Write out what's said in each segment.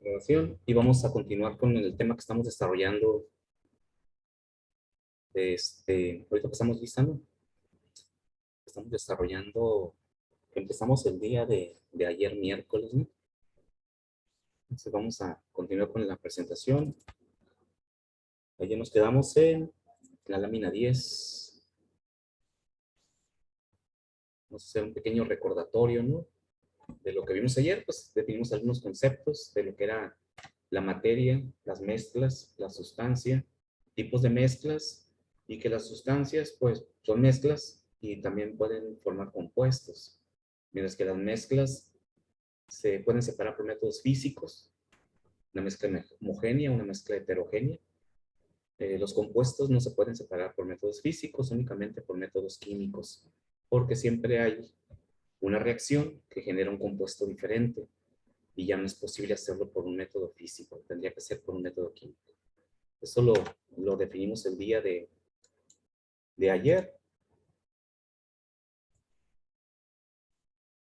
Grabación y vamos a continuar con el tema que estamos desarrollando. Ahorita que estamos listando, estamos desarrollando, empezamos el día de ayer miércoles, ¿no? Entonces vamos a continuar con la presentación. Ayer nos quedamos en la lámina 10. Vamos a hacer un pequeño recordatorio, ¿no? De lo que vimos ayer, pues definimos algunos conceptos de lo que era la materia, las mezclas, la sustancia, tipos de mezclas, y que las sustancias, pues, son mezclas y también pueden formar compuestos, mientras que las mezclas se pueden separar por métodos físicos, una mezcla homogénea, una mezcla heterogénea. Los compuestos no se pueden separar por métodos físicos, únicamente por métodos químicos, porque siempre hay una reacción que genera un compuesto diferente y ya no es posible hacerlo por un método físico, tendría que ser por un método químico. Eso lo definimos el día de ayer.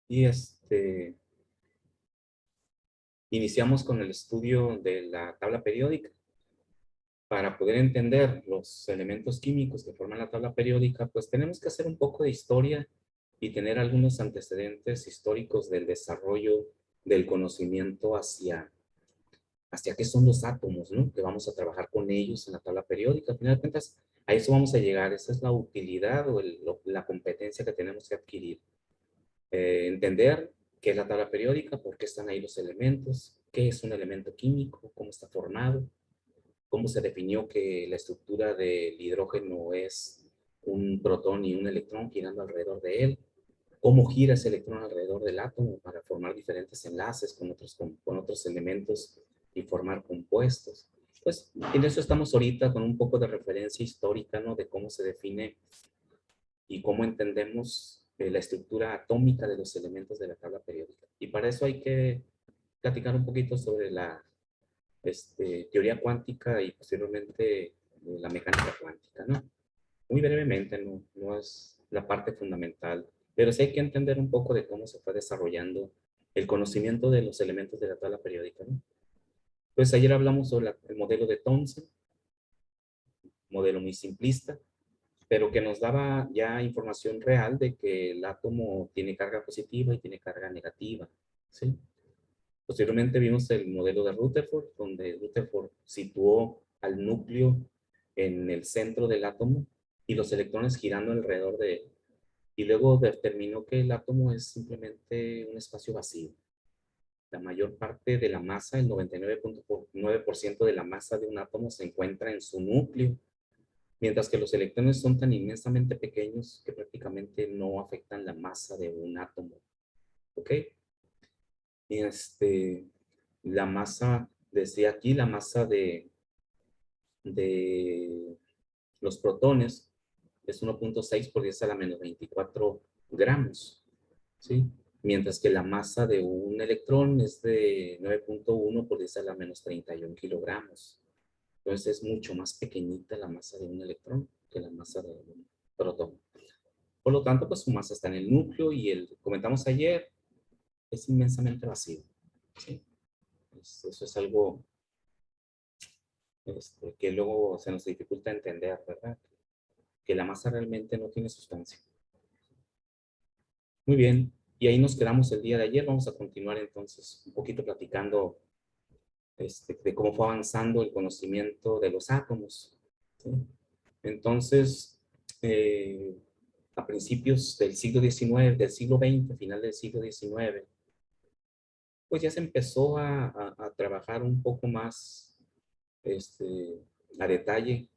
Y iniciamos con el estudio de la tabla periódica. Para poder entender los elementos químicos que forman la tabla periódica, pues tenemos que hacer un poco de historia y tener algunos antecedentes históricos del desarrollo del conocimiento hacia qué son los átomos, ¿no? Que vamos a trabajar con ellos en la tabla periódica. Al final de cuentas, a eso vamos a llegar. Esa es la utilidad o la competencia que tenemos que adquirir. Entender qué es la tabla periódica, por qué están ahí los elementos, qué es un elemento químico, cómo está formado, cómo se definió que la estructura del hidrógeno es un protón y un electrón girando alrededor de él, cómo gira ese electrón alrededor del átomo para formar diferentes enlaces con otros elementos y formar compuestos. Pues en eso estamos ahorita con un poco de referencia histórica, ¿no? De cómo se define y cómo entendemos la estructura atómica de los elementos de la tabla periódica. Y para eso hay que platicar un poquito sobre la teoría cuántica y posteriormente la mecánica cuántica, ¿no? Muy brevemente, no es la parte fundamental, pero sí hay que entender un poco de cómo se fue desarrollando el conocimiento de los elementos de la tabla periódica, ¿no? Pues ayer hablamos sobre el modelo de Thomson, modelo muy simplista, pero que nos daba ya información real de que el átomo tiene carga positiva y tiene carga negativa, ¿sí? Posteriormente vimos el modelo de Rutherford, donde Rutherford situó al núcleo en el centro del átomo y los electrones girando alrededor de él. Y luego determinó que el átomo es simplemente un espacio vacío. La mayor parte de la masa, el 99.9% de la masa de un átomo se encuentra en su núcleo, mientras que los electrones son tan inmensamente pequeños que prácticamente no afectan la masa de un átomo. ¿Ok? Y la masa, decía aquí, la masa de los protones es 1.6 por 10 a la menos 24 gramos, ¿sí? Mientras que la masa de un electrón es de 9.1 por 10 a la menos 31 kilogramos. Entonces es mucho más pequeñita la masa de un electrón que la masa de un protón. Por lo tanto, pues su masa está en el núcleo y comentamos ayer, es inmensamente vacío, ¿sí? Eso es algo que luego se nos dificulta entender, ¿verdad? Que la masa realmente no tiene sustancia. Muy bien, y ahí nos quedamos el día de ayer. Vamos a continuar entonces un poquito platicando de cómo fue avanzando el conocimiento de los átomos, ¿sí? Entonces, a principios del siglo XIX, del siglo XX, final del siglo XIX, pues ya se empezó a trabajar un poco más a detalle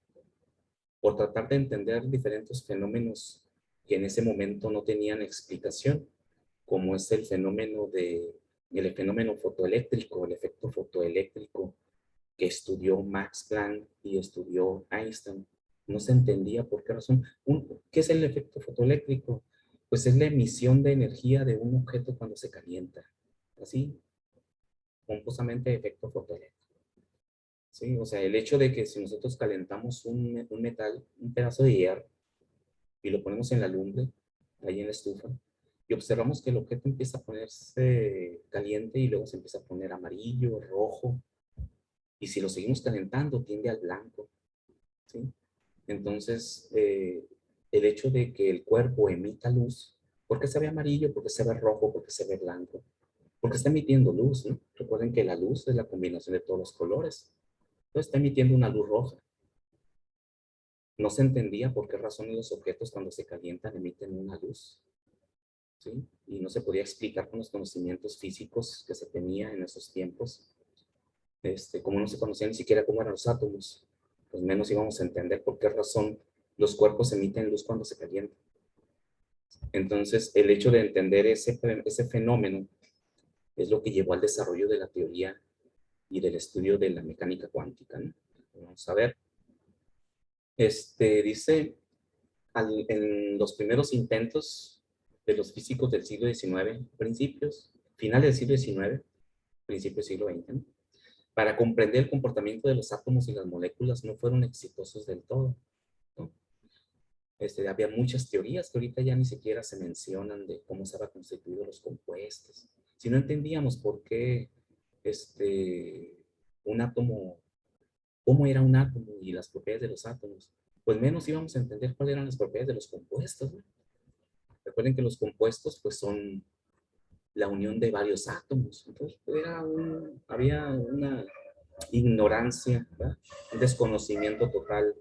por tratar de entender diferentes fenómenos que en ese momento no tenían explicación, como es el fenómeno fotoeléctrico, el efecto fotoeléctrico que estudió Max Planck y estudió Einstein. No se entendía por qué razón. ¿Qué es el efecto fotoeléctrico? Pues es la emisión de energía de un objeto cuando se calienta. Así, pomposamente efecto fotoeléctrico. ¿Sí? O sea, el hecho de que si nosotros calentamos un metal, un pedazo de hierro, y lo ponemos en la lumbre, ahí en la estufa, y observamos que el objeto empieza a ponerse caliente y luego se empieza a poner amarillo, rojo, y si lo seguimos calentando tiende al blanco, ¿sí? Entonces, el hecho de que el cuerpo emita luz, ¿por qué se ve amarillo? ¿Por qué se ve rojo? ¿Por qué se ve blanco? Porque está emitiendo luz, ¿no? Recuerden que la luz es la combinación de todos los colores. Entonces está emitiendo una luz roja. No se entendía por qué razón los objetos cuando se calientan emiten una luz, ¿sí? Y no se podía explicar con los conocimientos físicos que se tenía en esos tiempos. Como no se conocía ni siquiera cómo eran los átomos, pues menos íbamos a entender por qué razón los cuerpos emiten luz cuando se calientan. Entonces, el hecho de entender ese fenómeno es lo que llevó al desarrollo de la teoría y del estudio de la mecánica cuántica, ¿no? Vamos a ver. Dice, en los primeros intentos de los físicos del siglo XIX, finales del siglo XIX, principios del siglo XX, ¿no? Para comprender el comportamiento de los átomos y las moléculas no fueron exitosos del todo, ¿no? Había muchas teorías que ahorita ya ni siquiera se mencionan de cómo estaban constituidos los compuestos. Si no entendíamos por qué un átomo, cómo era un átomo y las propiedades de los átomos, pues menos íbamos a entender cuáles eran las propiedades de los compuestos, ¿no? Recuerden que los compuestos pues son la unión de varios átomos. Entonces había una ignorancia, ¿verdad? Un desconocimiento total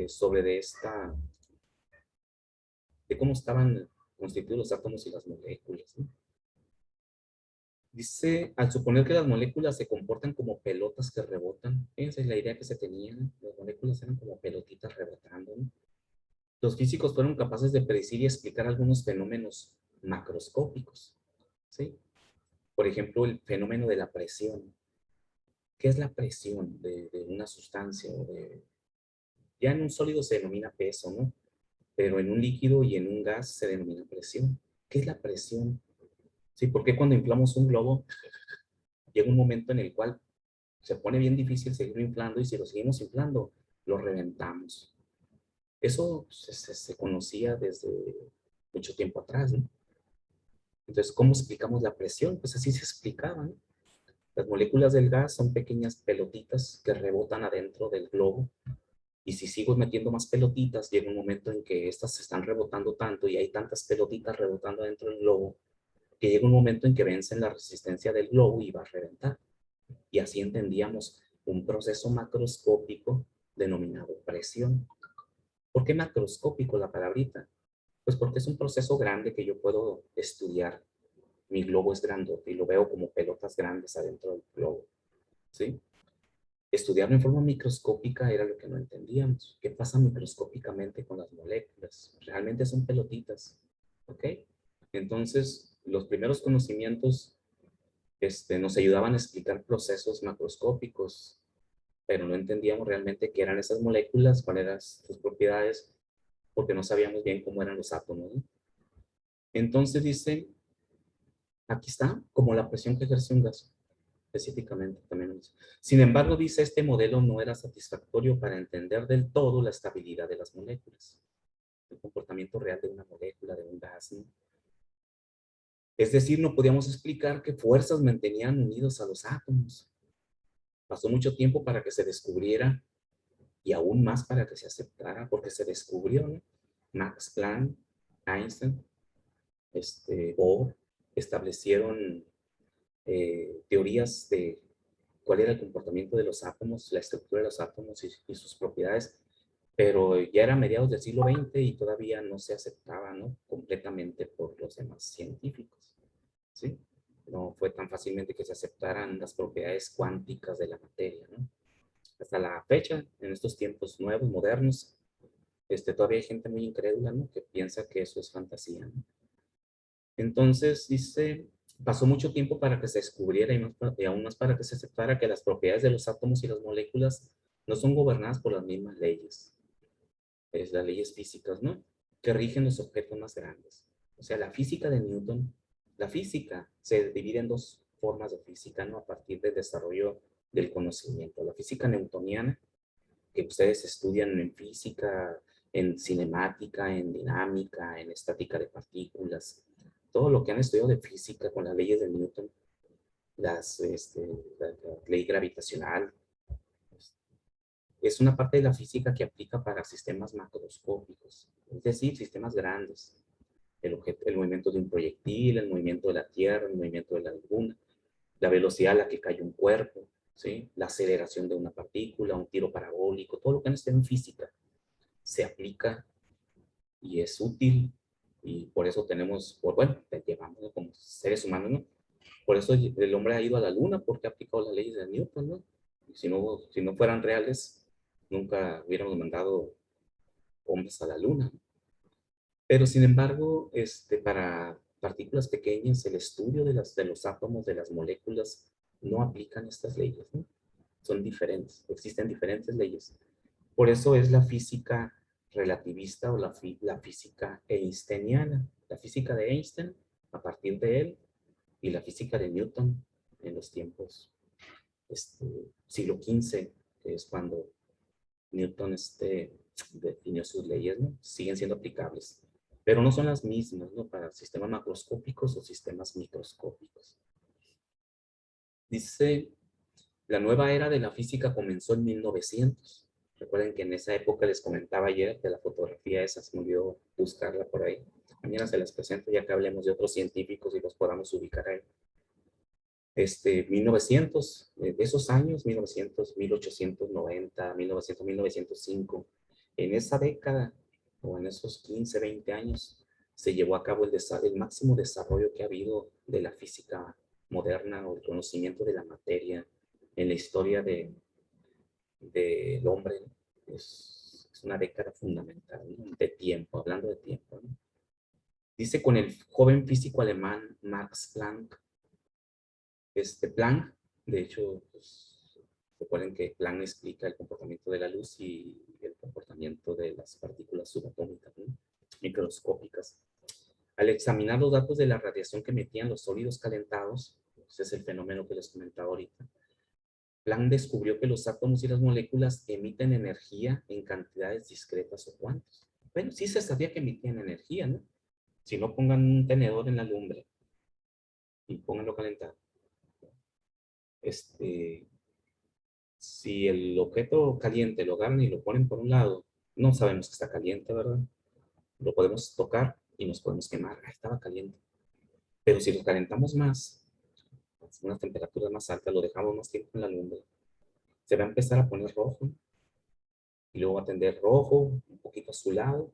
sobre de cómo estaban constituidos los átomos y las moléculas, ¿no? Dice, al suponer que las moléculas se comportan como pelotas que rebotan, esa es la idea que se tenía, ¿no? Las moléculas eran como pelotitas rebotando, ¿no? Los físicos fueron capaces de predecir y explicar algunos fenómenos macroscópicos, ¿sí? Por ejemplo, el fenómeno de la presión. ¿Qué es la presión de una sustancia? Ya en un sólido se denomina peso, ¿no? Pero en un líquido y en un gas se denomina presión. ¿Qué es la presión? ¿Sí? ¿Por qué cuando inflamos un globo llega un momento en el cual se pone bien difícil seguirlo inflando y si lo seguimos inflando, lo reventamos? Eso se conocía desde mucho tiempo atrás, ¿no? Entonces, ¿cómo explicamos la presión? Pues así se explicaba, ¿no? Las moléculas del gas son pequeñas pelotitas que rebotan adentro del globo. Y si sigo metiendo más pelotitas, llega un momento en que estas se están rebotando tanto y hay tantas pelotitas rebotando dentro del globo, que llega un momento en que vencen la resistencia del globo y va a reventar. Y así entendíamos un proceso macroscópico denominado presión. ¿Por qué macroscópico la palabrita? Pues porque es un proceso grande que yo puedo estudiar. Mi globo es grandote y lo veo como pelotas grandes adentro del globo, ¿sí? Estudiarlo en forma microscópica era lo que no entendíamos. ¿Qué pasa microscópicamente con las moléculas? Realmente son pelotitas, ¿ok? Entonces, los primeros conocimientos nos ayudaban a explicar procesos macroscópicos, pero no entendíamos realmente qué eran esas moléculas, cuáles eran sus propiedades, porque no sabíamos bien cómo eran los átomos, ¿no? Entonces dice, aquí está, como la presión que ejerce un gas, específicamente también. Sin embargo, dice, este modelo no era satisfactorio para entender del todo la estabilidad de las moléculas, el comportamiento real de una molécula, de un gas, ¿no? Es decir, no podíamos explicar qué fuerzas mantenían unidos a los átomos. Pasó mucho tiempo para que se descubriera y aún más para que se aceptara, porque se descubrió, ¿no? Max Planck, Einstein, Bohr, establecieron teorías de cuál era el comportamiento de los átomos, la estructura de los átomos y sus propiedades, pero ya era mediados del siglo XX y todavía no se aceptaba, ¿no? Completamente por los demás científicos, ¿sí? No fue tan fácilmente que se aceptaran las propiedades cuánticas de la materia, ¿no? Hasta la fecha, en estos tiempos nuevos, modernos, todavía hay gente muy incrédula, ¿no? Que piensa que eso es fantasía, ¿no? Entonces, dice, pasó mucho tiempo para que se descubriera y aún más para que se aceptara que las propiedades de los átomos y las moléculas no son gobernadas por las mismas leyes. Es las leyes físicas, ¿no? Que rigen los objetos más grandes. O sea, la física de Newton, la física se divide en dos formas de física, ¿no? A partir del desarrollo del conocimiento. La física newtoniana, que ustedes estudian en física, en cinemática, en dinámica, en estática de partículas, todo lo que han estudiado de física con las leyes de Newton, la ley gravitacional, es una parte de la física que aplica para sistemas macroscópicos, es decir, sistemas grandes. El movimiento de un proyectil, el movimiento de la Tierra, el movimiento de la Luna, la velocidad a la que cae un cuerpo, ¿sí? La aceleración de una partícula, un tiro parabólico, todo lo que han estudiado en física se aplica y es útil, y por eso tenemos, bueno, te llevamos como seres humanos, ¿no? Por eso el hombre ha ido a la luna, porque ha aplicado las leyes de Newton, ¿no? Si no fueran reales, nunca hubiéramos mandado hombres a la luna. Pero sin embargo, para partículas pequeñas, el estudio de los átomos, de las moléculas, no aplican estas leyes, ¿no? Son diferentes, existen diferentes leyes. Por eso es la física relativista o la física einsteiniana. La física de Einstein, a partir de él, y la física de Newton en los tiempos siglo XV, que es cuando Newton definió sus leyes, ¿no? Siguen siendo aplicables, pero no son las mismas, ¿no? Para sistemas macroscópicos o sistemas microscópicos. Dice, la nueva era de la física comenzó en 1900. Recuerden que en esa época les comentaba ayer que la fotografía esa se me olvidó buscarla por ahí. Mañana se las presento ya que hablemos de otros científicos y los podamos ubicar ahí. 1900, esos años, 1900, 1890, 1900, 1905, en esa década o en esos 15, 20 años, se llevó a cabo el máximo desarrollo que ha habido de la física moderna o el conocimiento de la materia en la historia del hombre. Es una década fundamental, ¿no? De tiempo, hablando de tiempo, ¿no? Dice con el joven físico alemán Max Planck. Planck, de hecho, pues, recuerden que Planck explica el comportamiento de la luz y el comportamiento de las partículas subatómicas, ¿no? Microscópicas. Al examinar los datos de la radiación que emitían los sólidos calentados, ese es el fenómeno que les comentaba ahorita, Planck descubrió que los átomos y las moléculas emiten energía en cantidades discretas o cuantos. Bueno, sí se sabía que emitían energía, ¿no? Si no, pongan un tenedor en la lumbre y pónganlo a calentar. Si el objeto caliente lo agarran y lo ponen por un lado, no sabemos que está caliente, ¿verdad? Lo podemos tocar y nos podemos quemar. Ah, estaba caliente. Pero si lo calentamos más, a unas temperaturas más altas, lo dejamos más tiempo en la lumbre, se va a empezar a poner rojo y luego va a tender rojo, un poquito azulado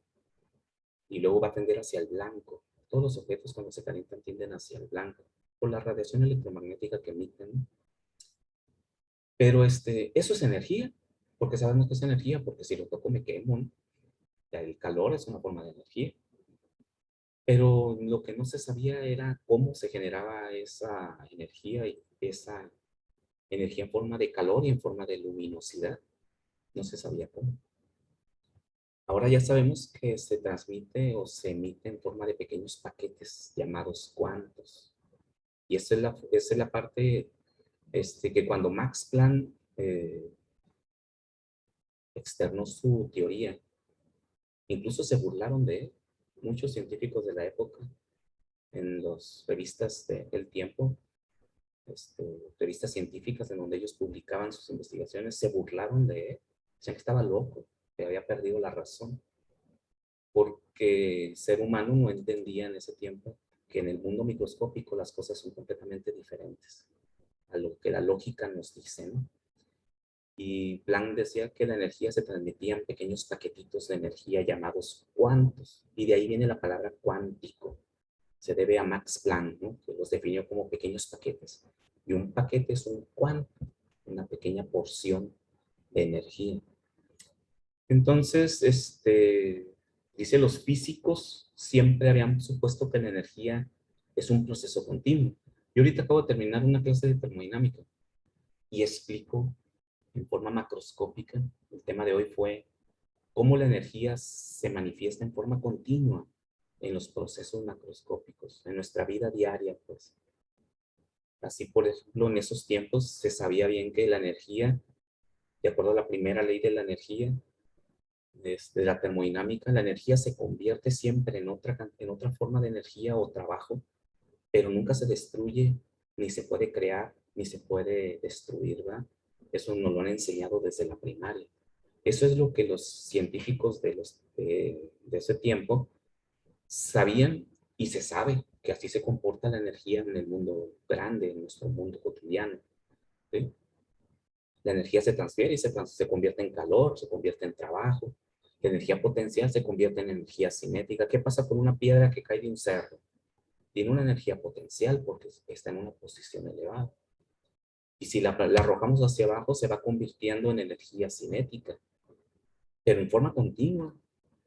y luego va a tender hacia el blanco. Todos los objetos cuando se calientan tienden hacia el blanco por la radiación electromagnética que emiten. Pero eso es energía, porque sabemos que es energía, porque si lo toco me quemo, ¿no? El calor es una forma de energía. Pero lo que no se sabía era cómo se generaba esa energía y esa energía en forma de calor y en forma de luminosidad. No se sabía cómo. Ahora ya sabemos que se transmite o se emite en forma de pequeños paquetes llamados cuantos. Y esa es la parte que cuando Max Planck externó su teoría, incluso se burlaron de él. Muchos científicos de la época en las revistas del tiempo, revistas científicas en donde ellos publicaban sus investigaciones, se burlaron de él. Decían que estaba loco, que había perdido la razón, porque el ser humano no entendía en ese tiempo que en el mundo microscópico las cosas son completamente diferentes a lo que la lógica nos dice, ¿no? Y Planck decía que la energía se transmitía en pequeños paquetitos de energía llamados cuantos, y de ahí viene la palabra cuántico. Se debe a Max Planck, ¿no? Que los definió como pequeños paquetes. Y un paquete es un cuanto, una pequeña porción de energía. Entonces, dice los físicos siempre habían supuesto que la energía es un proceso continuo. Yo ahorita acabo de terminar una clase de termodinámica y explico en forma macroscópica. El tema de hoy fue cómo la energía se manifiesta en forma continua en los procesos macroscópicos, en nuestra vida diaria, pues. Así, por ejemplo, en esos tiempos se sabía bien que la energía, de acuerdo a la primera ley de la energía, de la termodinámica, la energía se convierte siempre en otra forma de energía o trabajo, pero nunca se destruye, ni se puede crear, ni se puede destruir, ¿verdad? Eso nos lo han enseñado desde la primaria. Eso es lo que los científicos de ese tiempo sabían y se sabe que así se comporta la energía en el mundo grande, en nuestro mundo cotidiano. ¿Sí? La energía se transfiere y se convierte en calor, se convierte en trabajo. La energía potencial se convierte en energía cinética. ¿Qué pasa con una piedra que cae de un cerro? Tiene una energía potencial porque está en una posición elevada. Y si la arrojamos hacia abajo, se va convirtiendo en energía cinética, pero en forma continua.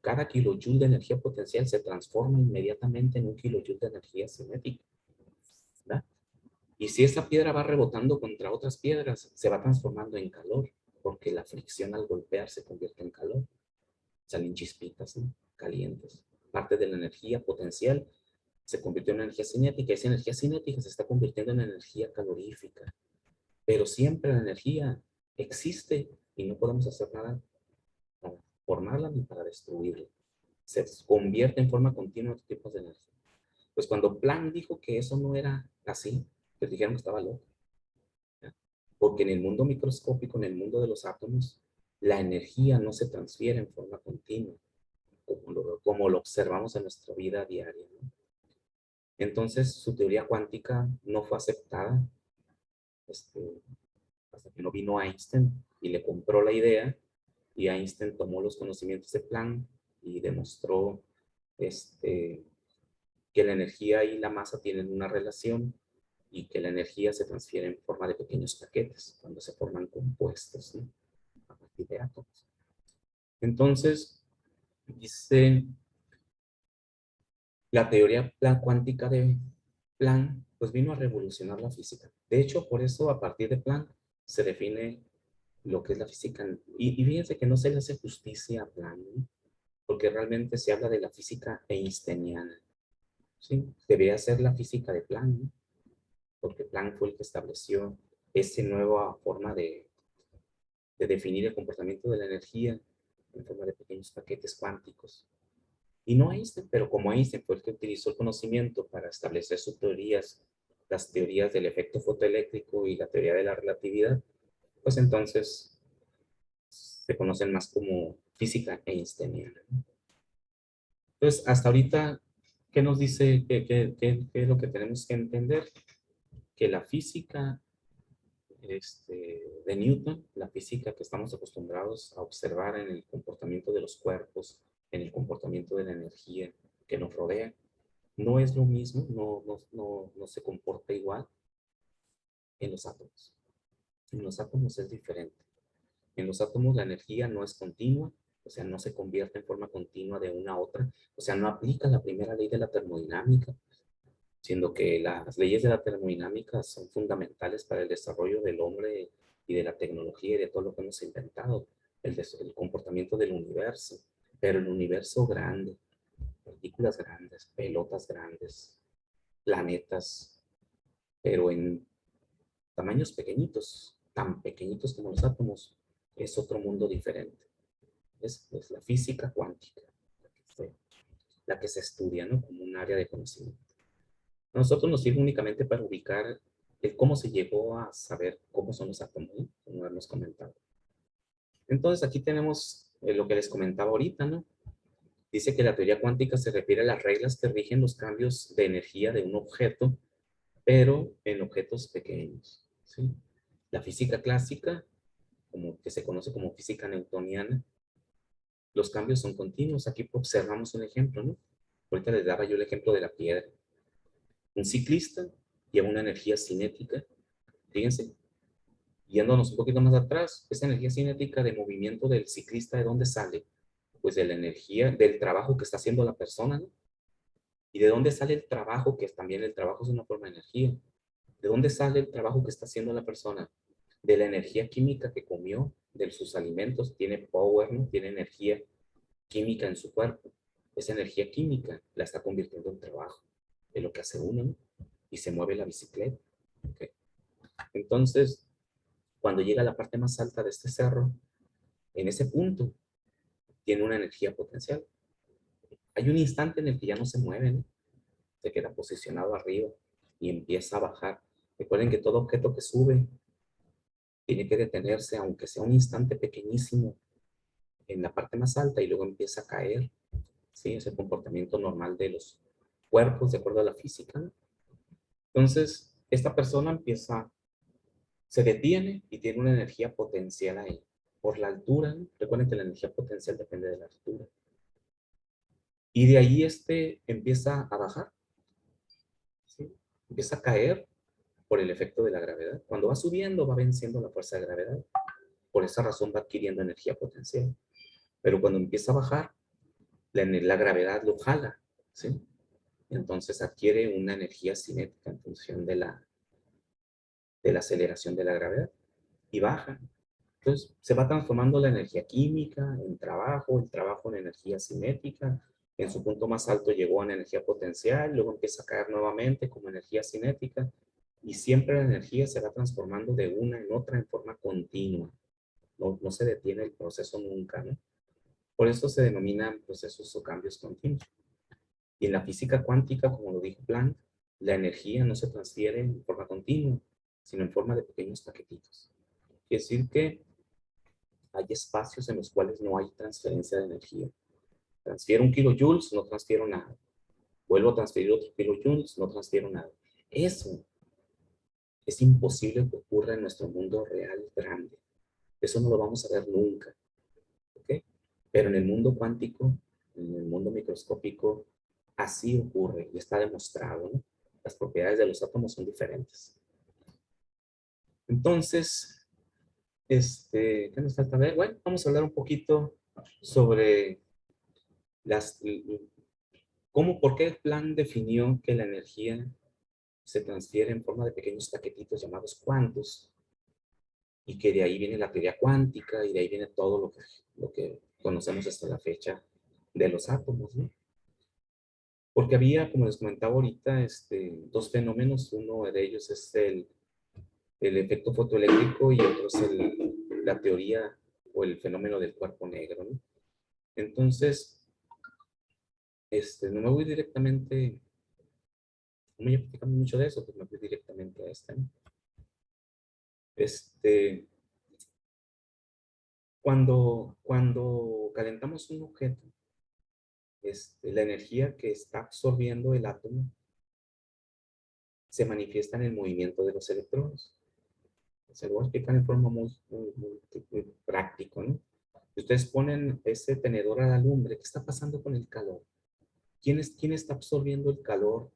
Cada kilojoule de energía potencial se transforma inmediatamente en un kilojoule de energía cinética, ¿verdad? Y si esa piedra va rebotando contra otras piedras, se va transformando en calor, porque la fricción al golpear se convierte en calor. Salen chispitas, ¿no? Calientes. Parte de la energía potencial se convirtió en energía cinética, y esa energía cinética se está convirtiendo en energía calorífica. Pero siempre la energía existe y no podemos hacer nada para formarla ni para destruirla. Se convierte en forma continua en tipos de energía. Pues cuando Planck dijo que eso no era así, pues dijeron que estaba loco. ¿Ya? Porque en el mundo microscópico, en el mundo de los átomos, la energía no se transfiere en forma continua, como lo observamos en nuestra vida diaria, ¿no? Entonces, su teoría cuántica no fue aceptada este, hasta que no vino Einstein y le compró la idea, y Einstein tomó los conocimientos de Planck y demostró este, que la energía y la masa tienen una relación y que la energía se transfiere en forma de pequeños paquetes cuando se forman compuestos, ¿no? A partir de átomos. Entonces, dice la teoría cuántica de Planck, pues vino a revolucionar la física. De hecho, por eso a partir de Planck se define lo que es la física. Y fíjense que no se le hace justicia a Planck, ¿no? Porque realmente se habla de la física einsteiniana. ¿Sí? Debería ser la física de Planck, ¿no? Porque Planck fue el que estableció esa nueva forma de definir el comportamiento de la energía en forma de pequeños paquetes cuánticos. Y no Einstein, pero como Einstein fue el que utilizó el conocimiento para establecer sus teorías, las teorías del efecto fotoeléctrico y la teoría de la relatividad, pues entonces se conocen más como física einsteiniana. Entonces, hasta ahorita, ¿qué nos dice? ¿Qué es lo que tenemos que entender? Que la física de Newton, la física que estamos acostumbrados a observar en el comportamiento de los cuerpos, en el comportamiento de la energía que nos rodea, no es lo mismo, no se comporta igual en los átomos. En los átomos es diferente. En los átomos la energía no es continua, o sea, no se convierte en forma continua de una a otra, o sea, no aplica la primera ley de la termodinámica, siendo que las leyes de la termodinámica son fundamentales para el desarrollo del hombre y de la tecnología y de todo lo que hemos inventado, el comportamiento del universo, pero el universo grande, partículas grandes, pelotas grandes, planetas, pero en tamaños pequeñitos, tan pequeñitos como los átomos, es otro mundo diferente. Es la física cuántica, la que se estudia, ¿no? Como un área de conocimiento. A nosotros nos sirve únicamente para ubicar el cómo se llegó a saber cómo son los átomos, ¿no? Como hemos comentado. Entonces aquí tenemos lo que les comentaba ahorita, ¿no? Dice que la teoría cuántica se refiere a las reglas que rigen los cambios de energía de un objeto, pero en objetos pequeños, ¿sí? La física clásica, como que se conoce como física newtoniana, los cambios son continuos. Aquí observamos un ejemplo, ¿no? Ahorita les daba yo el ejemplo de la piedra. Un ciclista lleva una energía cinética, fíjense, yéndonos un poquito más atrás, esa energía cinética de movimiento del ciclista, ¿de dónde sale? Pues de la energía, del trabajo que está haciendo la persona, ¿no? ¿Y de dónde sale el trabajo? Que también el trabajo es una forma de energía. ¿De dónde sale el trabajo que está haciendo la persona? De la energía química que comió, de sus alimentos, tiene power, ¿no? Tiene energía química en su cuerpo. Esa energía química la está convirtiendo en trabajo, es lo que hace uno, ¿no? Y se mueve la bicicleta. ¿Okay? Entonces, cuando llega a la parte más alta de este cerro, en ese punto, tiene una energía potencial. Hay un instante en el que ya no se mueve, ¿no? Se queda posicionado arriba y empieza a bajar. Recuerden que todo objeto que sube tiene que detenerse, aunque sea un instante pequeñísimo, en la parte más alta y luego empieza a caer. ¿Sí? Es el comportamiento normal de los cuerpos, de acuerdo a la física, ¿no? Entonces, esta persona se detiene y tiene una energía potencial ahí. Por la altura, ¿no? Recuerden que la energía potencial depende de la altura. Y de ahí empieza a bajar, ¿sí? Empieza a caer por el efecto de la gravedad. Cuando va subiendo, va venciendo la fuerza de gravedad. Por esa razón va adquiriendo energía potencial. Pero cuando empieza a bajar, la gravedad lo jala, ¿sí? Entonces adquiere una energía cinética en función de la aceleración de la gravedad y baja. Entonces se va transformando la energía química en trabajo, el trabajo en energía cinética. En su punto más alto llegó a una energía potencial, luego empieza a caer nuevamente como energía cinética y siempre la energía se va transformando de una en otra en forma continua. No se detiene el proceso nunca, ¿no? Por eso se denominan procesos o cambios continuos. Y en la física cuántica, como lo dijo Planck, la energía no se transfiere en forma continua, sino en forma de pequeños paquetitos. Quiere decir que hay espacios en los cuales no hay transferencia de energía. Transfiero 1 kilojoules, no transfiero nada. Vuelvo a transferir otro kilojoules, no transfiero nada. Eso es imposible que ocurra en nuestro mundo real grande. Eso no lo vamos a ver nunca. ¿Ok? Pero en el mundo cuántico, en el mundo microscópico, así ocurre y está demostrado, ¿no? Las propiedades de los átomos son diferentes. Entonces, ¿qué nos falta ver? Bueno, vamos a hablar un poquito sobre por qué Planck definió que la energía se transfiere en forma de pequeños paquetitos llamados cuantos, y que de ahí viene la teoría cuántica, y de ahí viene todo lo que conocemos hasta la fecha de los átomos, ¿no? Porque había, como les comentaba ahorita, dos fenómenos. Uno de ellos es el efecto fotoeléctrico y otro es la teoría o el fenómeno del cuerpo negro, ¿no? Entonces, no me voy directamente, como ya platicamos mucho de eso, pues me voy directamente a ¿no? Cuando calentamos un objeto, la energía que está absorbiendo el átomo se manifiesta en el movimiento de los electrones. Se lo voy a explicar en forma muy práctico, ¿no? Si ustedes ponen ese tenedor a la lumbre, ¿qué está pasando con el calor? ¿Quién está absorbiendo el calor?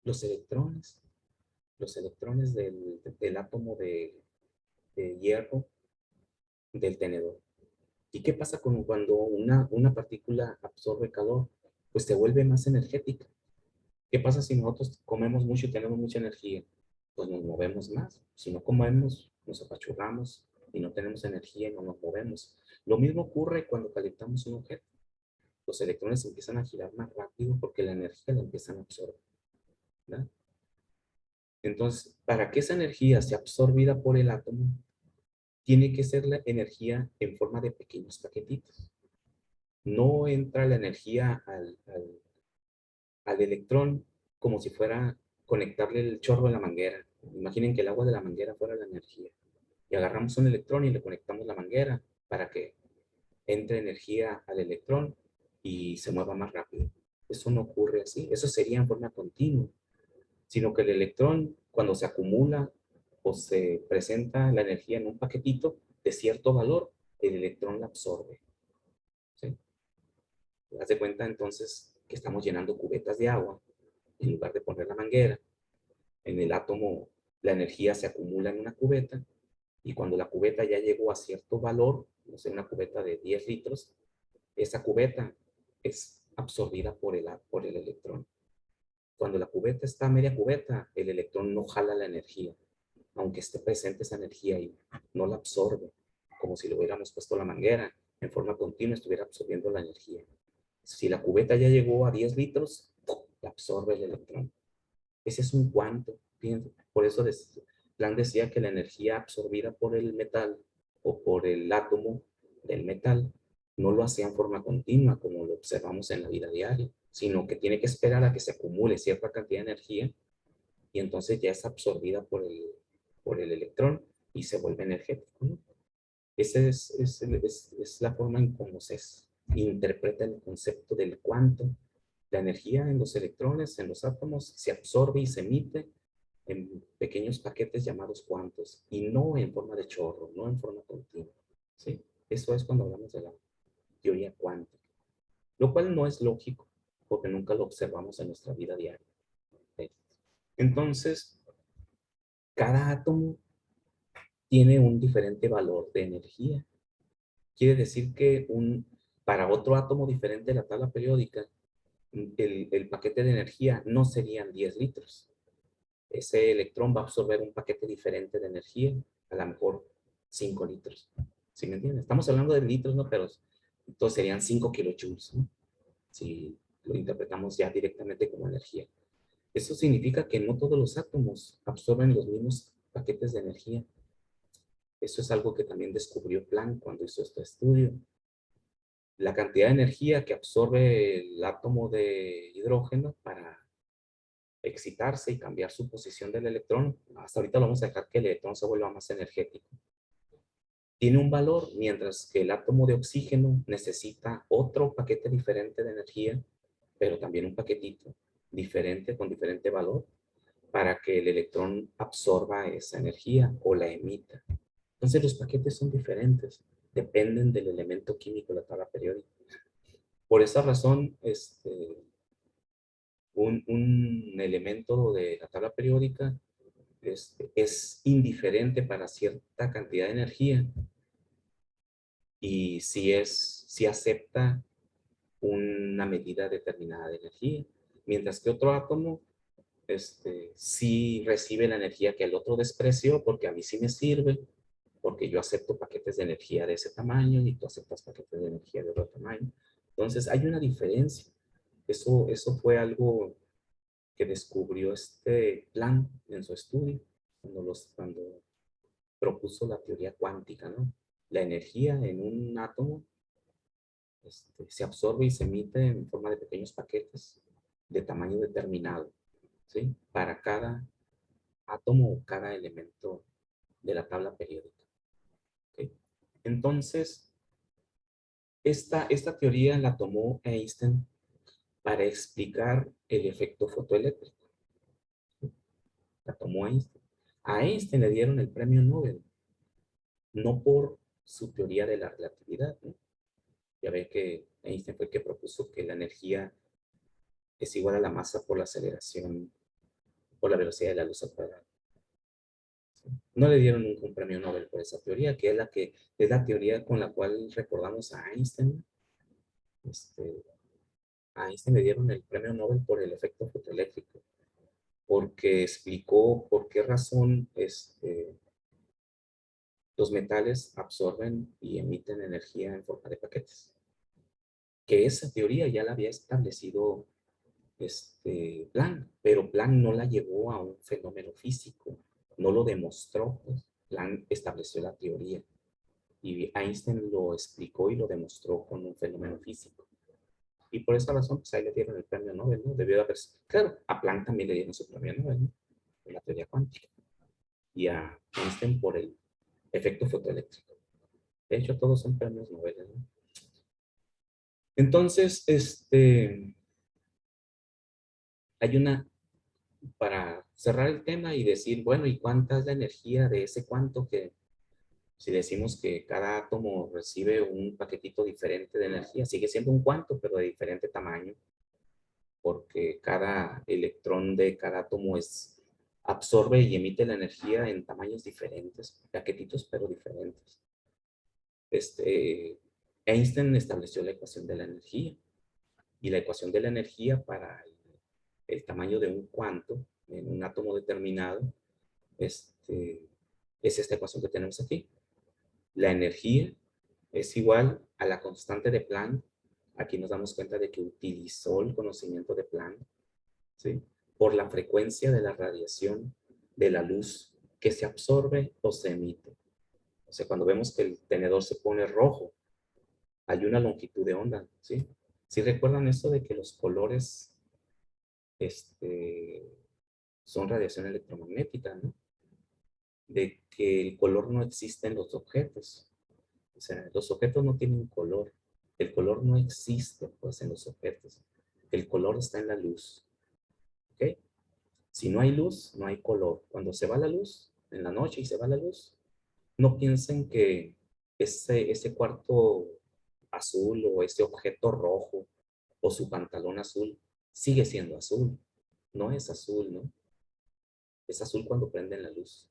Los electrones. Los electrones del átomo de hierro del tenedor. ¿Y qué pasa cuando una partícula absorbe calor? Pues se vuelve más energética. ¿Qué pasa si nosotros comemos mucho y tenemos mucha energía? Pues nos movemos más. Si no comemos, nos apachurramos y no tenemos energía y no nos movemos. Lo mismo ocurre cuando calentamos un objeto. Los electrones empiezan a girar más rápido porque la energía la empiezan a absorber, ¿verdad? Entonces, para que esa energía sea absorbida por el átomo, tiene que ser la energía en forma de pequeños paquetitos. No entra la energía al electrón como si fuera conectarle el chorro de la manguera. Imaginen que el agua de la manguera fuera la energía. Y agarramos un electrón y le conectamos la manguera para que entre energía al electrón y se mueva más rápido. Eso no ocurre así. Eso sería en forma continua. Sino que el electrón, cuando se acumula o se presenta la energía en un paquetito de cierto valor, el electrón la absorbe. ¿Sí? Haz de cuenta entonces que estamos llenando cubetas de agua en lugar de poner la manguera. En el átomo la energía se acumula en una cubeta y cuando la cubeta ya llegó a cierto valor, no sé, una cubeta de 10 litros, esa cubeta es absorbida por el electrón. Cuando la cubeta está a media cubeta, el electrón no jala la energía, aunque esté presente esa energía y no la absorbe, como si le hubiéramos puesto la manguera en forma continua, estuviera absorbiendo la energía. Si la cubeta ya llegó a 10 litros, la absorbe el electrón. Ese es un cuanto. Por eso Planck decía que la energía absorbida por el metal o por el átomo del metal no lo hacía en forma continua como lo observamos en la vida diaria, sino que tiene que esperar a que se acumule cierta cantidad de energía y entonces ya es absorbida por el electrón y se vuelve energético, ¿no? Esa es la forma en cómo se interpreta el concepto del cuanto. La energía en los electrones, en los átomos, se absorbe y se emite en pequeños paquetes llamados cuantos y no en forma de chorro, no en forma continua. ¿Sí? Eso es cuando hablamos de la teoría cuántica, lo cual no es lógico porque nunca lo observamos en nuestra vida diaria. ¿Sí? Entonces, cada átomo tiene un diferente valor de energía. Quiere decir que para otro átomo diferente de la tabla periódica, el paquete de energía no serían 10 litros. Ese electrón va a absorber un paquete diferente de energía, a lo mejor 5 litros. ¿Sí me entiendes? Estamos hablando de litros, ¿no? Pero entonces serían 5 kilojoules, ¿no? Si lo interpretamos ya directamente como energía. Eso significa que no todos los átomos absorben los mismos paquetes de energía. Eso es algo que también descubrió Planck cuando hizo este estudio. La cantidad de energía que absorbe el átomo de hidrógeno para excitarse y cambiar su posición del electrón, hasta ahorita lo vamos a dejar que el electrón se vuelva más energético, tiene un valor, mientras que el átomo de oxígeno necesita otro paquete diferente de energía, pero también un paquetito diferente, con diferente valor, para que el electrón absorba esa energía o la emita. Entonces los paquetes son diferentes, dependen del elemento químico de la tabla periódica. Por esa razón, un elemento de la tabla periódica es indiferente para cierta cantidad de energía y si acepta una medida determinada de energía, mientras que otro átomo sí recibe la energía que el otro despreció porque a mí sí me sirve, porque yo acepto paquetes de energía de ese tamaño y tú aceptas paquetes de energía de otro tamaño. Entonces hay una diferencia. Eso fue algo que descubrió Planck en su estudio, cuando propuso la teoría cuántica, ¿no? La energía en un átomo se absorbe y se emite en forma de pequeños paquetes de tamaño determinado, ¿sí? Para cada átomo o cada elemento de la tabla periódica. ¿Okay? Entonces, esta teoría la tomó Einstein para explicar el efecto fotoeléctrico. La tomó Einstein. A Einstein le dieron el premio Nobel, no por su teoría de la relatividad, ¿no? Ya ve que Einstein fue el que propuso que la energía es igual a la masa por la aceleración, por la velocidad de la luz al cuadrado. No le dieron nunca un premio Nobel por esa teoría, que es la teoría con la cual recordamos a Einstein. A Einstein le dieron el premio Nobel por el efecto fotoeléctrico, porque explicó por qué razón los metales absorben y emiten energía en forma de paquetes. Que esa teoría ya la había establecido Planck, pero Planck no la llevó a un fenómeno físico, no lo demostró, pues. Planck estableció la teoría y Einstein lo explicó y lo demostró con un fenómeno físico. Y por esa razón, pues ahí le dieron el premio Nobel, ¿no? Debió de haber, claro, a Planck también le dieron su premio Nobel, ¿no? Por la teoría cuántica. Y a Einstein por el efecto fotoeléctrico. De hecho, todos son premios Nobel, ¿no? Entonces, hay para cerrar el tema y decir, bueno, ¿y cuánta es la energía de ese cuanto que, si decimos que cada átomo recibe un paquetito diferente de energía, sigue siendo un cuanto, pero de diferente tamaño, porque cada electrón de cada átomo absorbe y emite la energía en tamaños diferentes, paquetitos pero diferentes. Einstein estableció la ecuación de la energía, y la ecuación de la energía para el tamaño de un cuanto en un átomo determinado es esta ecuación que tenemos aquí. La energía es igual a la constante de Planck. Aquí nos damos cuenta de que utilizó el conocimiento de Planck, ¿sí? Por la frecuencia de la radiación de la luz que se absorbe o se emite. O sea, cuando vemos que el tenedor se pone rojo, hay una longitud de onda, ¿sí? ¿Sí recuerdan eso de que los colores son radiación electromagnética, ¿no? De que el color no existe en los objetos. O sea, los objetos no tienen color. El color no existe, pues, en los objetos. El color está en la luz, ¿ok? Si no hay luz, no hay color. Cuando se va la luz, en la noche y se va la luz, no piensen que ese cuarto azul o ese objeto rojo o su pantalón azul sigue siendo azul. No es azul, ¿no? Es azul cuando prenden la luz,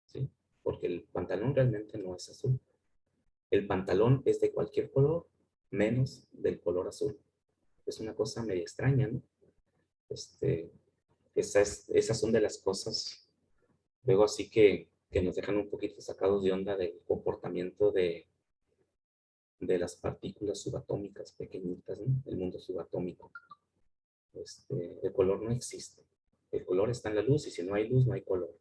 ¿sí? Porque el pantalón realmente no es azul. El pantalón es de cualquier color, menos del color azul. Es una cosa medio extraña, ¿no? Este, esas son de las cosas, luego así que nos dejan un poquito sacados de onda del comportamiento de las partículas subatómicas pequeñitas, ¿no? El mundo subatómico. El color no existe. El color está en la luz y si no hay luz, no hay color.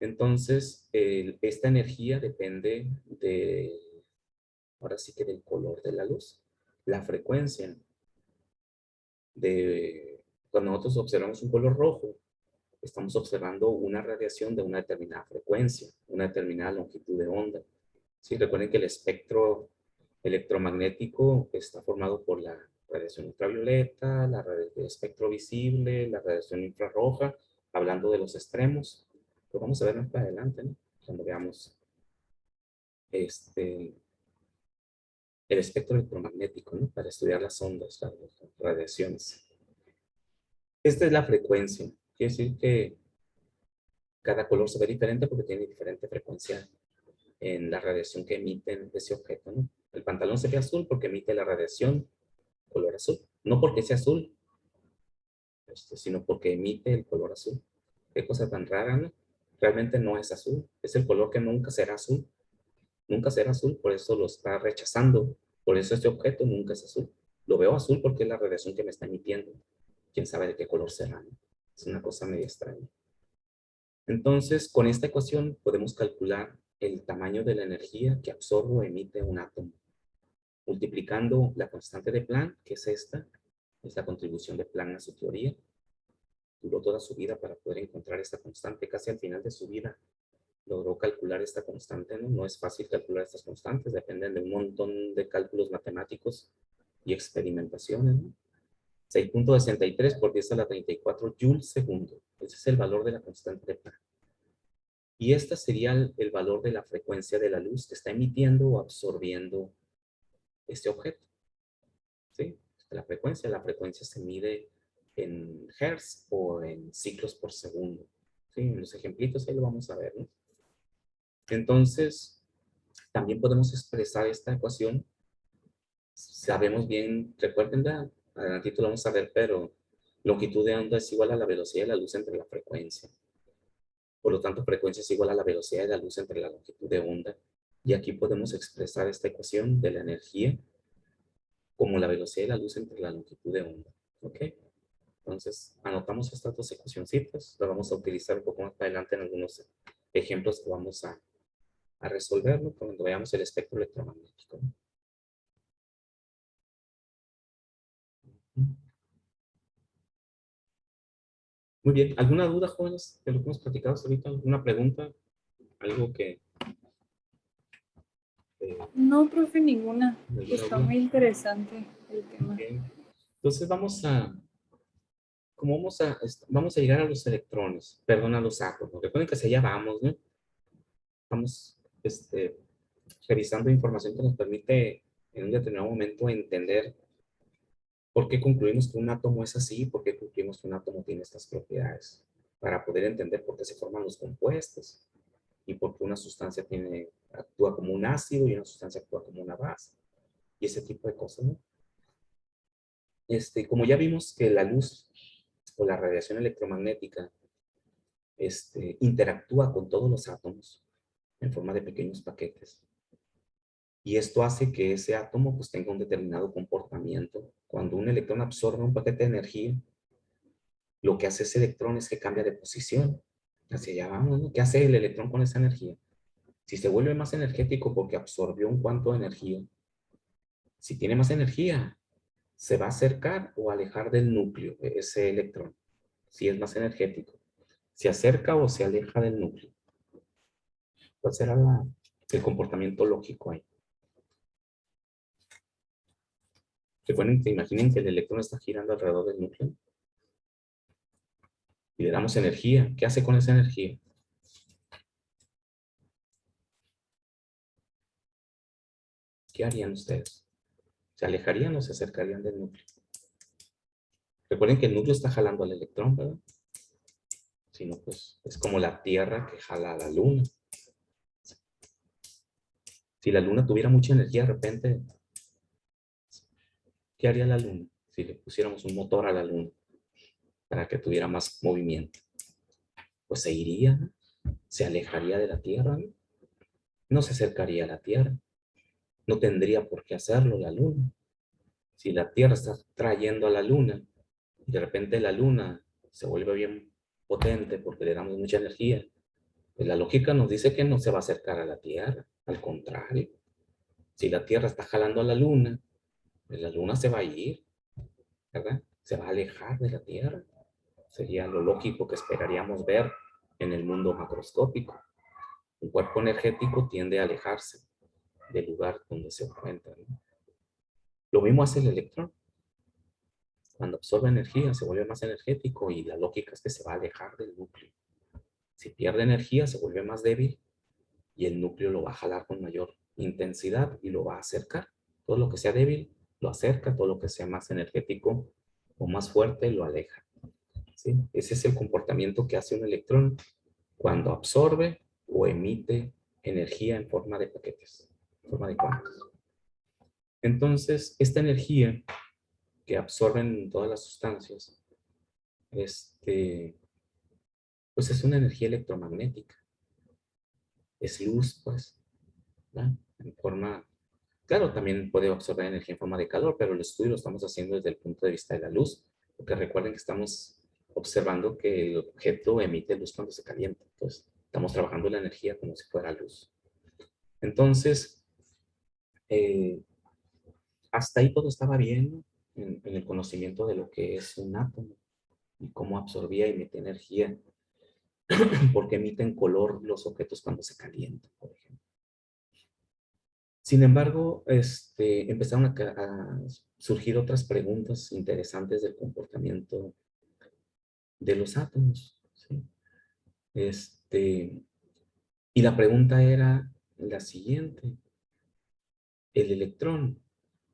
Entonces, esta energía depende ahora sí que del color de la luz. La frecuencia cuando nosotros observamos un color rojo, estamos observando una radiación de una determinada frecuencia, una determinada longitud de onda. Sí, recuerden que el espectro electromagnético está formado por la radiación ultravioleta, el espectro visible, la radiación infrarroja, hablando de los extremos. Lo vamos a ver más para adelante, ¿no? Cuando veamos el espectro electromagnético, ¿no? Para estudiar las ondas, las radiaciones. Esta es la frecuencia. Quiere decir que cada color se ve diferente porque tiene diferente frecuencia en la radiación que emiten ese objeto, ¿no? El pantalón se ve azul porque emite la radiación color azul. No porque sea azul, sino porque emite el color azul. Qué cosa tan rara, ¿no? Realmente no es azul. Es el color que nunca será azul. Nunca será azul, por eso lo está rechazando. Por eso este objeto nunca es azul. Lo veo azul porque es la radiación que me está emitiendo. Quién sabe de qué color será, ¿no? Es una cosa medio extraña. Entonces, con esta ecuación podemos calcular el tamaño de la energía que absorbe o emite un átomo, multiplicando la constante de Planck, que es esta, es la contribución de Planck a su teoría. Duró toda su vida para poder encontrar esta constante. Casi al final de su vida logró calcular esta constante, ¿no? No es fácil calcular estas constantes, dependen de un montón de cálculos matemáticos y experimentaciones, ¿no? 6.63 por 10 a la 34 joules segundo. Ese es el valor de la constante de Planck. Y este sería el valor de la frecuencia de la luz que está emitiendo o absorbiendo este objeto. ¿Sí? La frecuencia se mide en hertz o en ciclos por segundo. ¿Sí? En los ejemplitos ahí lo vamos a ver, ¿no? Entonces, también podemos expresar esta ecuación. Sabemos bien, recuerden, adelantito lo vamos a ver, pero longitud de onda es igual a la velocidad de la luz entre la frecuencia. Por lo tanto, frecuencia es igual a la velocidad de la luz entre la longitud de onda. Y aquí podemos expresar esta ecuación de la energía como la velocidad de la luz entre la longitud de onda. ¿Ok? Entonces, anotamos estas dos ecuacioncitas. Las vamos a utilizar un poco más adelante en algunos ejemplos que vamos a resolver, ¿no? Cuando veamos el espectro electromagnético, ¿no? Muy bien. ¿Alguna duda, jóvenes, de lo que hemos platicado hasta ahorita? ¿Alguna pregunta? ¿Algo que... No, profe, ninguna. ¿Alguna Está duda? muy interesante el tema. Bien. Entonces vamos a llegar a los electrones, perdón, a los átomos. Recuerden que hacia allá vamos, ¿no? Vamos, revisando información que nos permite en un determinado momento entender por qué concluimos que un átomo es así, por qué concluimos que un átomo tiene estas propiedades, para poder entender por qué se forman los compuestos y por qué una sustancia actúa como un ácido y una sustancia actúa como una base, y ese tipo de cosas, ¿no? Como ya vimos que la luz o la radiación electromagnética interactúa con todos los átomos en forma de pequeños paquetes. Y esto hace que ese átomo pues, tenga un determinado comportamiento. Cuando un electrón absorbe un paquete de energía, lo que hace ese electrón es que cambia de posición. Hacia allá vamos, ¿no? ¿Qué hace el electrón con esa energía? Si se vuelve más energético porque absorbió un cuanto de energía, Si tiene más energía, se va a acercar o alejar del núcleo, ese electrón, si es más energético. ¿Se acerca o se aleja del núcleo? ¿Cuál será el comportamiento lógico ahí? Recuerden que imaginen que el electrón está girando alrededor del núcleo y le damos energía. ¿Qué hace con esa energía? ¿Qué harían ustedes? ¿Se alejarían o se acercarían del núcleo? Recuerden que el núcleo está jalando al electrón, ¿verdad? Si no, pues es como la Tierra que jala a la Luna. Si la Luna tuviera mucha energía de repente, ¿qué haría la Luna? Si le pusiéramos un motor a la Luna para que tuviera más movimiento. Pues se iría, ¿no? Se alejaría de la Tierra, ¿no? No se acercaría a la Tierra. No tendría por qué hacerlo la Luna. Si la Tierra está trayendo a la Luna y de repente la Luna se vuelve bien potente porque le damos mucha energía, pues la lógica nos dice que no se va a acercar a la Tierra. Al contrario, si la Tierra está jalando a la Luna, pues la Luna se va a ir, ¿verdad? Se va a alejar de la Tierra. Sería lo lógico que esperaríamos ver en el mundo macroscópico. Un cuerpo energético tiende a alejarse del lugar donde se encuentra, ¿no? Lo mismo hace el electrón. Cuando absorbe energía se vuelve más energético y la lógica es que se va a alejar del núcleo. Si pierde energía se vuelve más débil y el núcleo lo va a jalar con mayor intensidad y lo va a acercar. Todo lo que sea débil lo acerca, todo lo que sea más energético o más fuerte lo aleja. ¿Sí? Ese es el comportamiento que hace un electrón cuando absorbe o emite energía en forma de paquetes, en forma de cuantos. Entonces, esta energía que absorben todas las sustancias, pues es una energía electromagnética. Es luz, pues, ¿verdad? En forma, claro, también puede absorber energía en forma de calor, pero el estudio lo estamos haciendo desde el punto de vista de la luz, porque recuerden que estamos observando que el objeto emite luz cuando se calienta. Entonces, estamos trabajando la energía como si fuera luz. Entonces, eh, hasta ahí todo estaba bien, ¿no? En el conocimiento de lo que es un átomo y cómo absorbía y emite energía, porque emiten color los objetos cuando se calientan, por ejemplo. Sin embargo, empezaron a surgir otras preguntas interesantes del comportamiento de los átomos, ¿sí? Y la pregunta era la siguiente. El electrón,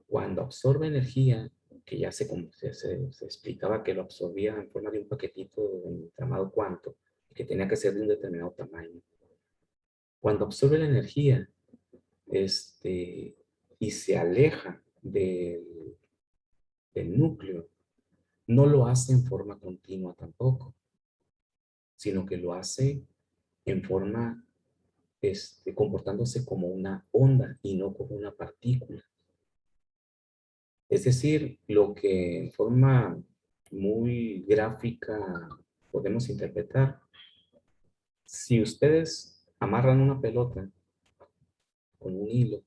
cuando absorbe energía, que ya se explicaba que lo absorbía en forma de un paquetito llamado cuanto, que tenía que ser de un determinado tamaño. Cuando absorbe la energía, y se aleja del núcleo, no lo hace en forma continua tampoco, sino que lo hace en forma, comportándose como una onda y no como una partícula. Es decir, lo que en forma muy gráfica podemos interpretar, si ustedes amarran una pelota con un hilo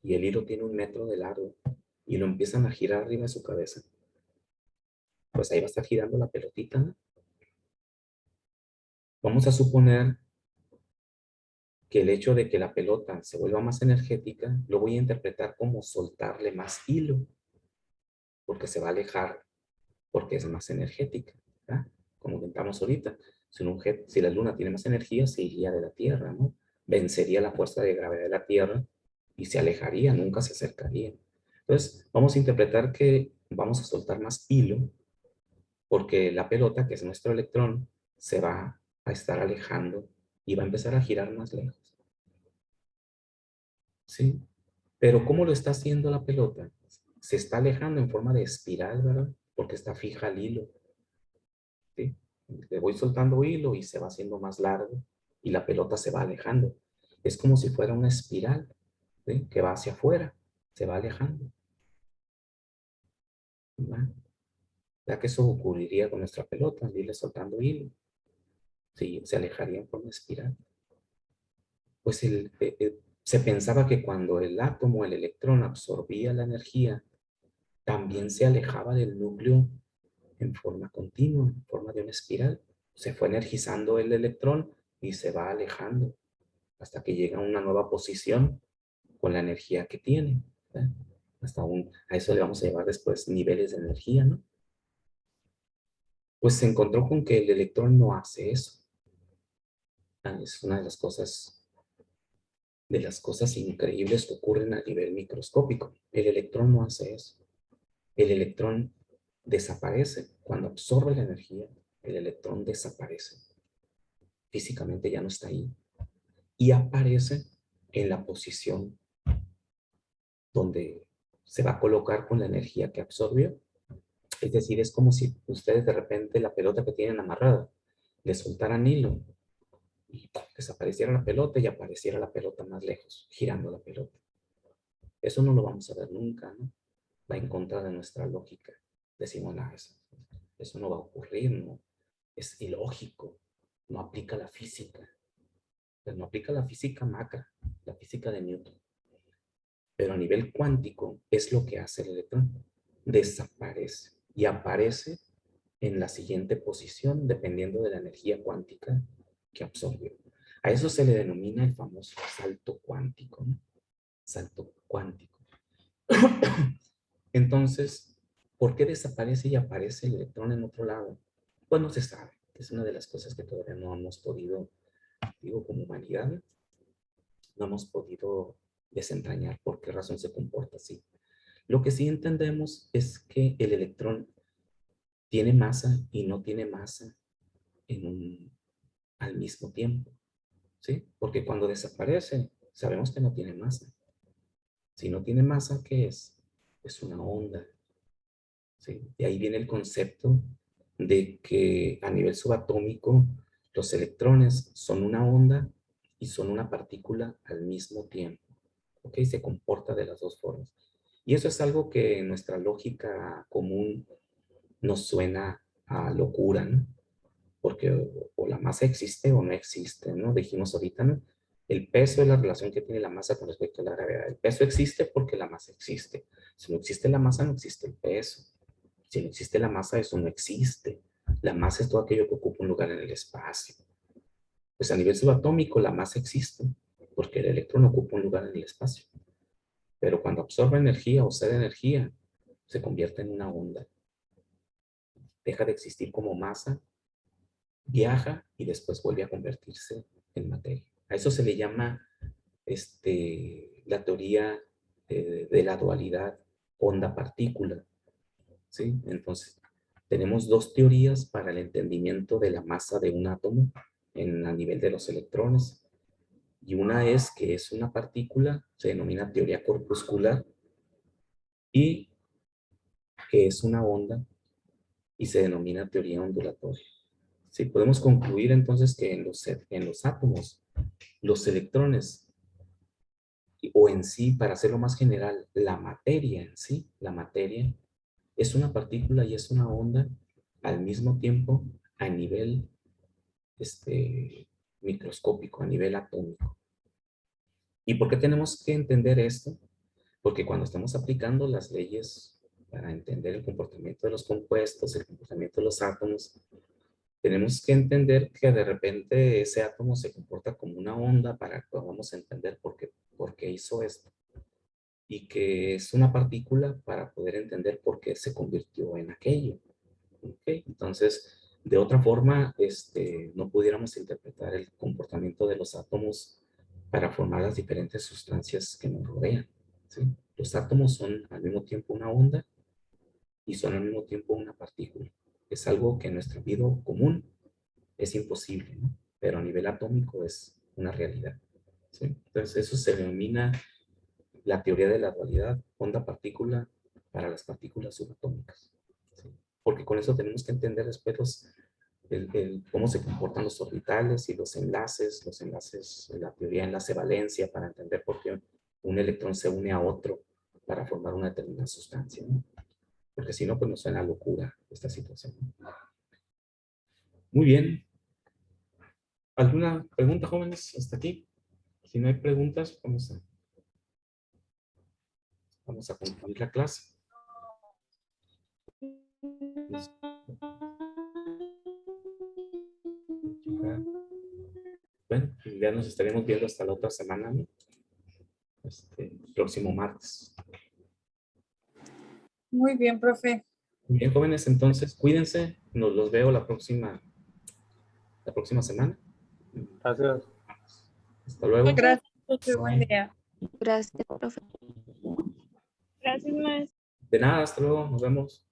y el hilo tiene 1 metro de largo y lo empiezan a girar arriba de su cabeza, pues ahí va a estar girando la pelotita, ¿no? Vamos a suponer que el hecho de que la pelota se vuelva más energética, lo voy a interpretar como soltarle más hilo, porque se va a alejar, porque es más energética, ¿verdad? Como comentamos ahorita, si la luna tiene más energía, se iría de la Tierra, ¿no? Vencería la fuerza de gravedad de la Tierra y se alejaría, nunca se acercaría. Entonces, vamos a interpretar que vamos a soltar más hilo, porque la pelota, que es nuestro electrón, se va a estar alejando y va a empezar a girar más lejos. ¿Sí? Pero ¿cómo lo está haciendo la pelota? Se está alejando en forma de espiral, ¿verdad? Porque está fija al hilo, ¿sí? Le voy soltando hilo y se va haciendo más largo y la pelota se va alejando. Es como si fuera una espiral, ¿sí? Que va hacia afuera, se va alejando, ¿verdad? Ya que eso ocurriría con nuestra pelota, irle soltando hilo, ¿sí? Se alejaría en forma de espiral. Pues se pensaba que cuando el átomo, el electrón, absorbía la energía, también se alejaba del núcleo en forma continua, en forma de una espiral. Se fue energizando el electrón y se va alejando hasta que llega a una nueva posición con la energía que tiene. ¿Verdad? A eso le vamos a llevar después niveles de energía, ¿no? Pues se encontró con que el electrón no hace eso. Es una de las cosas increíbles que ocurren a nivel microscópico. El electrón no hace eso. El electrón desaparece. Cuando absorbe la energía, el electrón desaparece. Físicamente ya no está ahí. Y aparece en la posición donde se va a colocar con la energía que absorbió. Es decir, es como si ustedes de repente la pelota que tienen amarrada, le soltaran hilo y desapareciera la pelota y apareciera la pelota más lejos, girando la pelota. Eso no lo vamos a ver nunca, ¿no? Va en contra de nuestra lógica. Decimos, no, eso no va a ocurrir, ¿no? Es ilógico, no aplica la física. Pues no aplica la física macra, la física de Newton. Pero a nivel cuántico es lo que hace el electrón. Desaparece y aparece en la siguiente posición dependiendo de la energía cuántica que absorbió. A eso se le denomina el famoso salto cuántico, ¿no? Salto cuántico. Entonces, ¿por qué desaparece y aparece el electrón en otro lado? Pues no se sabe. Es una de las cosas que todavía no hemos podido, digo, como humanidad, no hemos podido desentrañar por qué razón se comporta así. Lo que sí entendemos es que el electrón tiene masa y no tiene masa al mismo tiempo, ¿sí? Porque cuando desaparece, sabemos que no tiene masa. Si no tiene masa, ¿qué es? Es una onda, ¿sí? De ahí viene el concepto de que a nivel subatómico los electrones son una onda y son una partícula al mismo tiempo, ¿ok? Se comporta de las dos formas. Y eso es algo que en nuestra lógica común nos suena a locura, ¿no? Porque o la masa existe o no existe, ¿no? Dijimos ahorita, ¿no? El peso es la relación que tiene la masa con respecto a la gravedad. El peso existe porque la masa existe. Si no existe la masa, no existe el peso. Si no existe la masa, eso no existe. La masa es todo aquello que ocupa un lugar en el espacio. Pues a nivel subatómico, la masa existe porque el electrón ocupa un lugar en el espacio. Pero cuando absorbe energía o cede energía, se convierte en una onda. Deja de existir como masa, viaja y después vuelve a convertirse en materia. A eso se le llama la teoría de la dualidad onda-partícula, ¿sí? Entonces, tenemos dos teorías para el entendimiento de la masa de un átomo a nivel de los electrones. Y una es que es una partícula, se denomina teoría corpuscular, y que es una onda y se denomina teoría ondulatoria. Sí, podemos concluir entonces que en los átomos, los electrones, o en sí, para hacerlo más general, la materia en sí, la materia, es una partícula y es una onda al mismo tiempo a nivel microscópico, a nivel atómico. ¿Y por qué tenemos que entender esto? Porque cuando estamos aplicando las leyes para entender el comportamiento de los compuestos, el comportamiento de los átomos, tenemos que entender que de repente ese átomo se comporta como una onda para que podamos entender por qué hizo esto. Y que es una partícula para poder entender por qué se convirtió en aquello. ¿Okay? Entonces, de otra forma, no pudiéramos interpretar el comportamiento de los átomos para formar las diferentes sustancias que nos rodean. ¿Sí? Los átomos son al mismo tiempo una onda y son al mismo tiempo una partícula. Es algo que en nuestra vida común es imposible, ¿no? Pero a nivel atómico es una realidad. ¿Sí? Entonces, eso se denomina la teoría de la dualidad onda-partícula para las partículas subatómicas. ¿Sí? Porque con eso tenemos que entender después cómo se comportan los orbitales y los enlaces, la teoría de enlace-valencia para entender por qué un electrón se une a otro para formar una determinada sustancia, ¿no? Porque si no, pues nos suena a locura esta situación, ¿no? Muy bien. ¿Alguna pregunta, jóvenes, hasta aquí? Si no hay preguntas, vamos a concluir la clase. Bueno, ya nos estaremos viendo hasta la otra semana, ¿no? Próximo martes. Muy bien, profe. Muy bien, jóvenes, entonces cuídense. Nos los veo la próxima semana. Gracias. Hasta luego. Gracias, profe. Buen día. Gracias, profe. Gracias, maestro. De nada, hasta luego. Nos vemos.